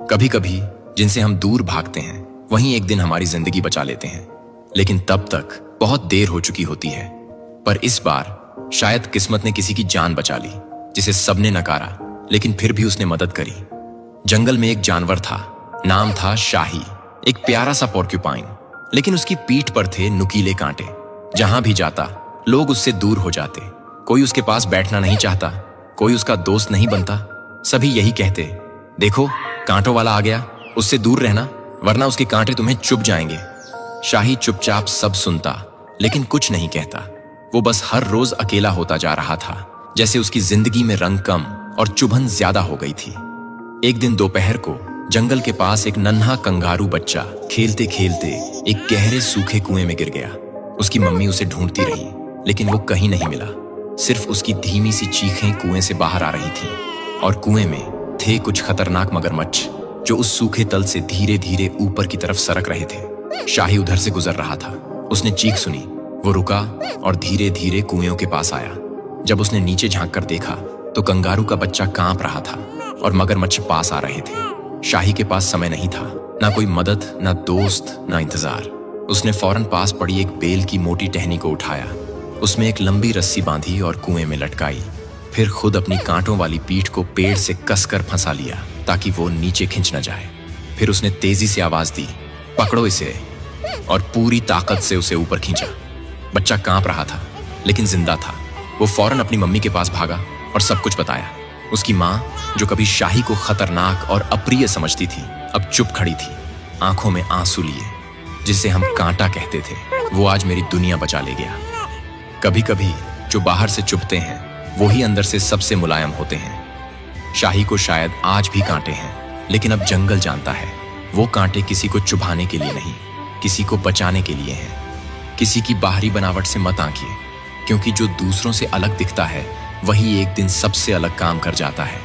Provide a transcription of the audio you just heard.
कभी कभी जिनसे हम दूर भागते हैं वहीं एक दिन हमारी जिंदगी बचा लेते हैं, लेकिन तब तक बहुत देर हो चुकी होती है। पर इस बार शायद किस्मत ने किसी की जान बचा ली जिसे सबने नकारा, लेकिन फिर भी उसने मदद करी। जंगल में एक जानवर था, नाम था शाही, एक प्यारा सा पोर्क्यूपाइन, लेकिन उसकी पीठ पर थे नुकीले कांटे। जहां भी जाता लोग उससे दूर हो जाते। कोई उसके पास बैठना नहीं चाहता, कोई उसका दोस्त नहीं बनता। सभी यही कहते, देखो कांटों वाला आ गया, उससे दूर रहना वरना उसके कांटे तुम्हें चुभ जाएंगे। शाही चुपचाप सब सुनता लेकिन कुछ नहीं कहता। वो बस हर रोज अकेला होता जा रहा था, जैसे उसकी जिंदगी में रंग कम और चुभन ज्यादा हो गई थी। एक दिन दोपहर को जंगल के पास एक नन्हा कंगारू बच्चा खेलते खेलते एक गहरे सूखे कुएं में गिर गया। उसकी मम्मी उसे ढूंढती रही, लेकिन वो कहीं नहीं मिला। सिर्फ उसकी धीमी सी चीखें कुएं से बाहर आ रही थीं, और कुएं में थे कुछ खतरनाक मगरमच्छ जो उस सूखे तल से धीरे धीरे ऊपर की तरफ सरक रहे थे। शाही उधर से गुजर रहा था। उसने चीख सुनी, वो रुका और धीरे धीरे कुएं के पास आया। जब उसने नीचे झांक कर देखा तो कंगारू का बच्चा कांप रहा था और मगरमच्छ पास आ रहे थे। शाही के पास समय नहीं था, ना कोई मदद, ना दोस्त, ना इंतजार। उसने फौरन पास पड़ी एक बेल की मोटी टहनी को उठाया, उसमें एक लंबी रस्सी बांधी और कुएं में लटकाई। फिर खुद अपनी कांटों वाली पीठ को पेड़ से कसकर फंसा लिया ताकि वो नीचे खिंच न जाए। फिर उसने तेजी से आवाज दी, पकड़ो इसे, और पूरी ताकत से उसे ऊपर खींचा। बच्चा कांप रहा था लेकिन जिंदा था। वो फौरन अपनी मम्मी के पास भागा और सब कुछ बताया। उसकी माँ, जो कभी शाही को खतरनाक और अप्रिय समझती थी, अब चुप खड़ी थी, आंखों में आंसू लिए। जिसे हम कांटा कहते थे, वो आज मेरी दुनिया बचा ले गया। कभी कभी जो बाहर से चुभते हैं वही अंदर से सबसे मुलायम होते हैं। शाही को शायद आज भी कांटे हैं, लेकिन अब जंगल जानता है वो कांटे किसी को चुभाने के लिए नहीं, किसी को बचाने के लिए हैं। किसी की बाहरी बनावट से मत आंकिए, क्योंकि जो दूसरों से अलग दिखता है वही एक दिन सबसे अलग काम कर जाता है।